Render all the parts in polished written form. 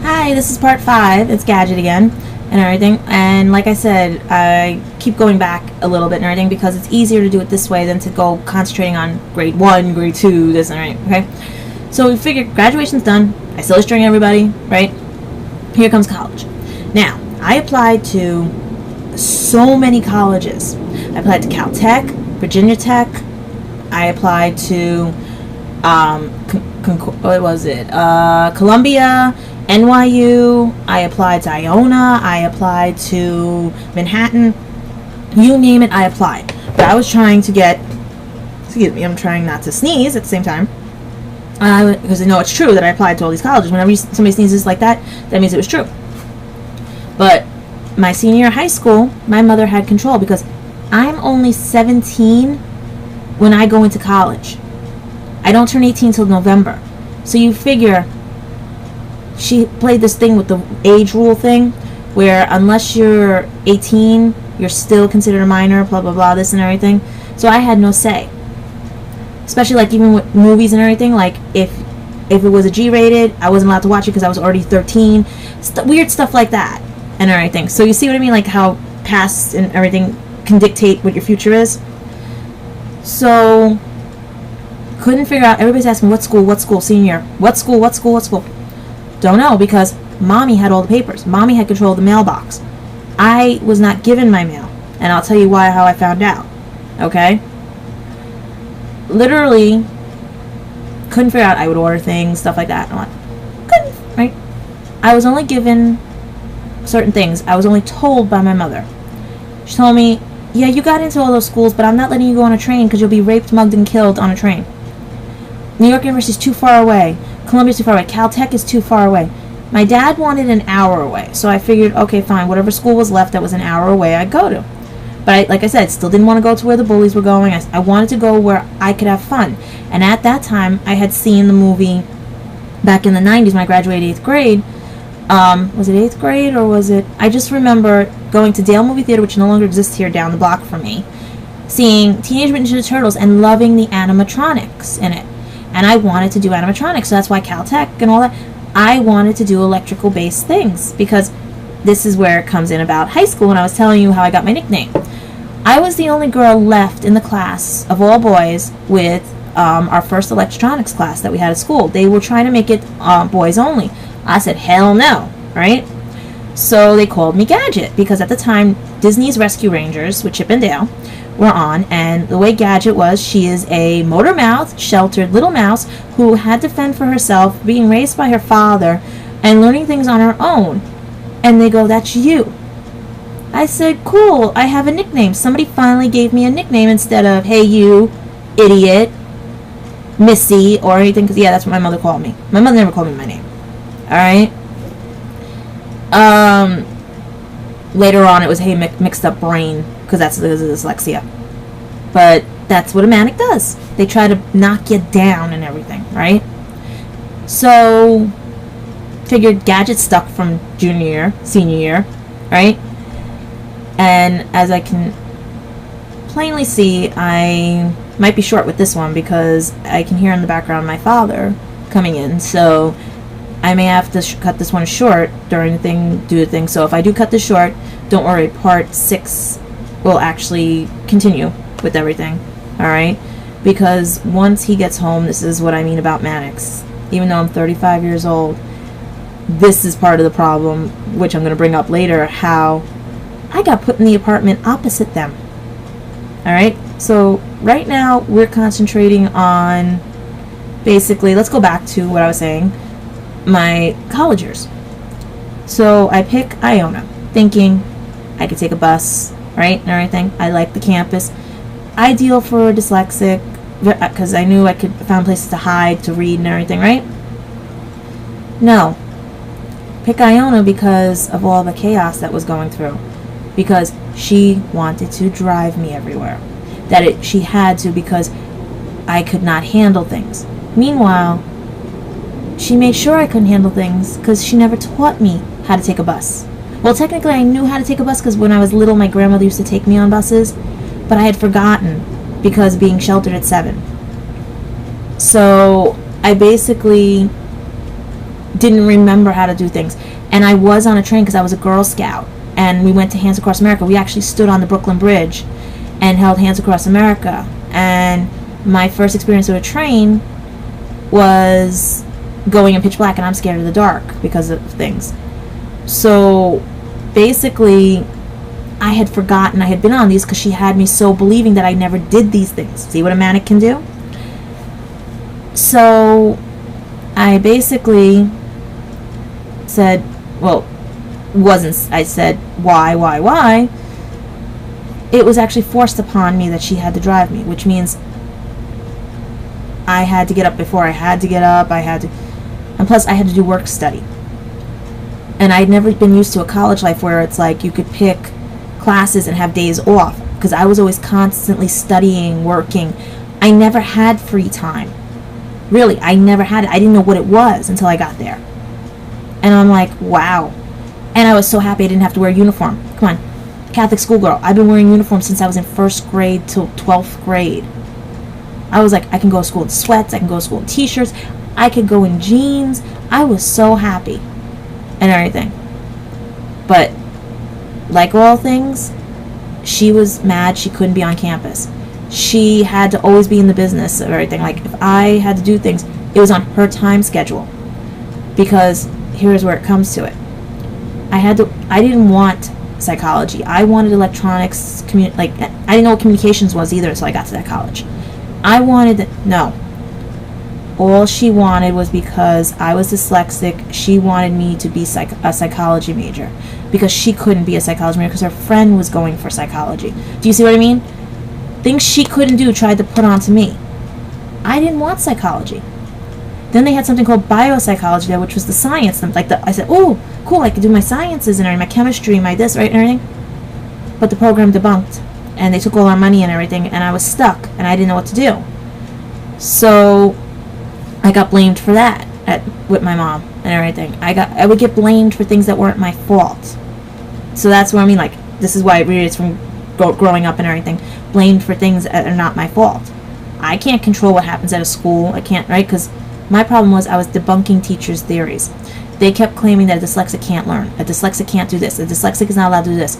Hi, this is part 5. It's Gadget again and everything. And like I said, I keep going back a little bit and everything because it's easier to do it this way than to go concentrating on grade 1, grade 2, this and right, okay? So we figured graduation's done. I still string everybody, right? Here comes college. Now, I applied to so many colleges. I applied to Caltech, Virginia Tech. I applied to Columbia, NYU. I applied to Iona. I applied to Manhattan. You name it, I applied. But I was trying to get, excuse me, I'm trying not to sneeze at the same time. Because I know it's true that I applied to all these colleges. Whenever somebody sneezes like that, that means it was true. But my senior year of high school, my mother had control because I'm only 17 when I go into college. I don't turn 18 till November. So you figure she played this thing with the age rule thing where unless you're 18, you're still considered a minor, blah, blah, blah, this and everything. So I had no say. Especially like even with movies and everything, like if it was a G-rated, I wasn't allowed to watch it because I was already 13. Weird stuff like that and everything. So you see what I mean? Like how past and everything can dictate what your future is. So couldn't figure out. Everybody's asking what school, senior year. What school? Don't know because mommy had all the papers. Mommy had control of the mailbox. I was not given my mail. And I'll tell you how I found out. Okay? Literally couldn't figure out. I would order things, stuff like that. Couldn't, right? I was only given certain things. I was only told by my mother. She told me, yeah, you got into all those schools, but I'm not letting you go on a train because you'll be raped, mugged, and killed on a train. New York University is too far away. Columbia's too far away. Caltech is too far away. My dad wanted an hour away, so I figured, okay, fine, whatever school was left that was an hour away, I'd go to. But like I said, still didn't want to go to where the bullies were going. I wanted to go where I could have fun. And at that time, I had seen the movie back in the 90s when I graduated 8th grade. Was it 8th grade or was it? I just remember going to Dale Movie Theater, which no longer exists here down the block from me, seeing Teenage Mutant Ninja Turtles and loving the animatronics in it. And I wanted to do animatronics, so that's why Caltech and all that. I wanted to do electrical-based things because this is where it comes in about high school when I was telling you how I got my nickname. I was the only girl left in the class of all boys with our first electronics class that we had at school. They were trying to make it boys only. I said, hell no, right? So they called me Gadget because at the time, Disney's Rescue Rangers with Chip and Dale were on, and the way Gadget was, she is a motor-mouthed, sheltered little mouse who had to fend for herself, being raised by her father, and learning things on her own. And they go, that's you. I said, cool, I have a nickname. Somebody finally gave me a nickname instead of, hey you, idiot, Missy, or anything, because yeah, that's what my mother called me. My mother never called me my name. Alright? Later on it was, hey, mixed up brain, because that's because of dyslexia. But that's what a manic does. They try to knock you down and everything, right? So, figured Gadget stuck from junior year, senior year, right? And as I can plainly see, I might be short with this one because I can hear in the background my father coming in. So I may have to cut this one short during the thing, do the thing. So if I do cut this short, don't worry, part 6 will actually continue with everything. Alright? Because once he gets home, this is what I mean about manics. Even though I'm 35 years old, this is part of the problem, which I'm going to bring up later, how I got put in the apartment opposite them. Alright? So right now we're concentrating on basically, let's go back to what I was saying, my college years. So I pick Iona, thinking I could take a bus, right, and everything. I like the campus. Ideal for a dyslexic, because I knew I could find places to hide, to read and everything, right? No. Pick Iona because of all the chaos that was going through. Because she wanted to drive me everywhere. She had to because I could not handle things. Meanwhile, she made sure I couldn't handle things because she never taught me how to take a bus. Well, technically I knew how to take a bus because when I was little my grandmother used to take me on buses, but I had forgotten because being sheltered at 7. So I basically didn't remember how to do things. And I was on a train because I was a Girl Scout, and we went to Hands Across America. We actually stood on the Brooklyn Bridge and held Hands Across America. And my first experience with a train was going in pitch black, and I'm scared of the dark because of things. So basically, I had forgotten I had been on these because she had me so believing that I never did these things. See what a manic can do? So I basically said, well, I said, why? It was actually forced upon me that she had to drive me, which means I had to get up before I had to get up. And plus I had to do work study. And I'd never been used to a college life where it's like you could pick classes and have days off, because I was always constantly studying, working. I never had free time. Really, I never had it. I didn't know what it was until I got there. And I'm like, wow. And I was so happy I didn't have to wear a uniform. Come on, Catholic schoolgirl. I've been wearing uniforms since I was in 1st grade till 12th grade. I was like, I can go to school in sweats, I can go to school in t-shirts, I could go in jeans. I was so happy and everything. But like all things, she was mad she couldn't be on campus. She had to always be in the business of everything. Like, if I had to do things, it was on her time schedule. Because here's where it comes to it. I didn't want psychology. I wanted electronics, I didn't know what communications was either until I got to that college. No. All she wanted was, because I was dyslexic, she wanted me to be a psychology major. Because she couldn't be a psychology major because her friend was going for psychology. Do you see what I mean? Things she couldn't do, tried to put onto me. I didn't want psychology. Then they had something called biopsychology there, which was the science. I said, oh, cool, I could do my sciences and everything, my chemistry, my this, right, and everything. But the program debunked, and they took all our money and everything, and I was stuck, and I didn't know what to do. So I got blamed for that with my mom and everything. I would get blamed for things that weren't my fault. So that's what I mean, like, this is why it really is from growing up and everything. Blamed for things that are not my fault. I can't control what happens at a school. I can't, right? Because my problem was I was debunking teachers' theories. They kept claiming that a dyslexic can't learn. A dyslexic can't do this. A dyslexic is not allowed to do this.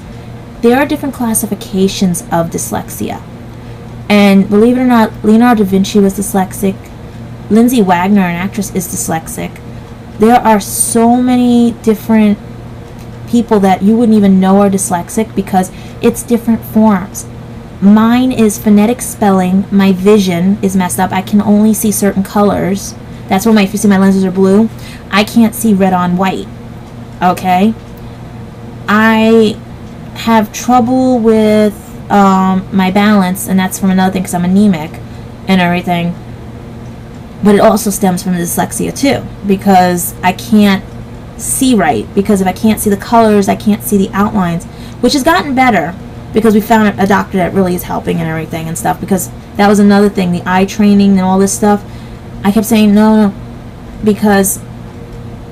There are different classifications of dyslexia. And believe it or not, Leonardo da Vinci was dyslexic. Lindsay Wagner, an actress, is dyslexic. There are so many different people that you wouldn't even know are dyslexic because it's different forms. Mine is phonetic spelling. My vision is messed up. I can only see certain colors. That's why if you see my lenses are blue, I can't see red on white. Okay? I have trouble with my balance, and that's from another thing because I'm anemic and everything. But it also stems from the dyslexia too, because I can't see right. Because if I can't see the colors, I can't see the outlines, which has gotten better because we found a doctor that really is helping and everything and stuff. Because that was another thing, the eye training and all this stuff. I kept saying no, because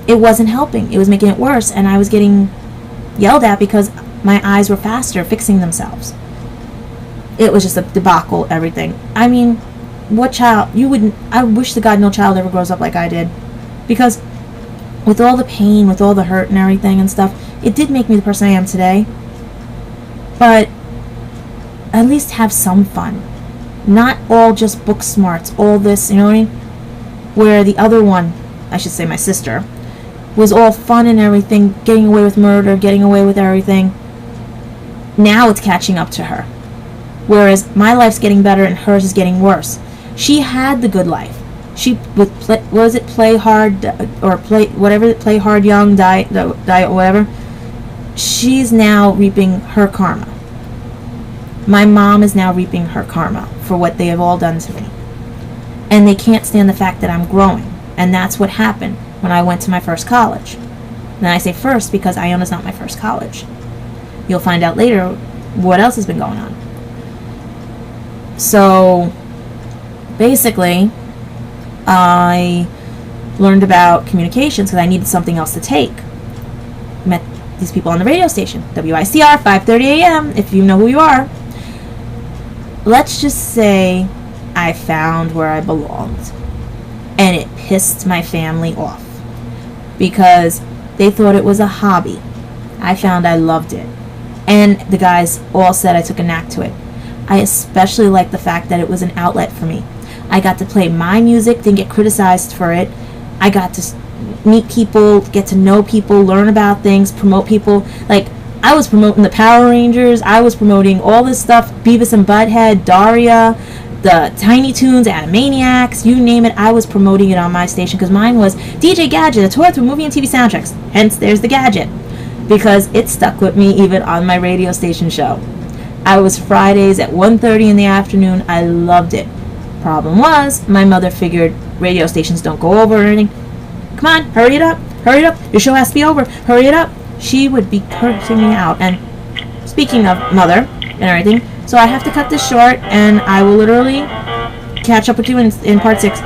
it wasn't helping. It was making it worse, and I was getting yelled at because my eyes were faster fixing themselves. It was just a debacle, everything. I mean, what child, I wish to God no child ever grows up like I did. Because with all the pain, with all the hurt and everything and stuff, it did make me the person I am today. But at least have some fun. Not all just book smarts, all this, you know what I mean? Where the other one, I should say my sister, was all fun and everything, getting away with murder, getting away with everything. Now it's catching up to her. Whereas my life's getting better and hers is getting worse. She had the good life. She would play hard or play hard young, die or whatever. She's now reaping her karma. My mom is now reaping her karma for what they have all done to me. And they can't stand the fact that I'm growing. And that's what happened when I went to my first college. And I say first because Iona's not my first college. You'll find out later what else has been going on. So basically, I learned about communications because I needed something else to take. Met these people on the radio station, WICR, 5:30 a.m., if you know who you are. Let's just say I found where I belonged, and it pissed my family off. because they thought it was a hobby. I found I loved it. And the guys all said I took a knack to it. I especially liked the fact that it was an outlet for me. I got to play my music, didn't get criticized for it. I got to meet people, get to know people, learn about things, promote people. Like, I was promoting the Power Rangers, I was promoting all this stuff, Beavis and Butthead, Daria, the Tiny Toons, Animaniacs, you name it, I was promoting it on my station, because mine was DJ Gadget, a tour through movie and TV soundtracks. Hence, there's the Gadget, because it stuck with me even on my radio station show. I was Fridays at 1:30 in the afternoon. I loved it. Problem was, my mother figured radio stations don't go over or anything. Come on, hurry it up, your show has to be over, hurry it up. She would be cursing me out. And speaking of mother and everything, so I have to cut this short, and I will literally catch up with you in part 6.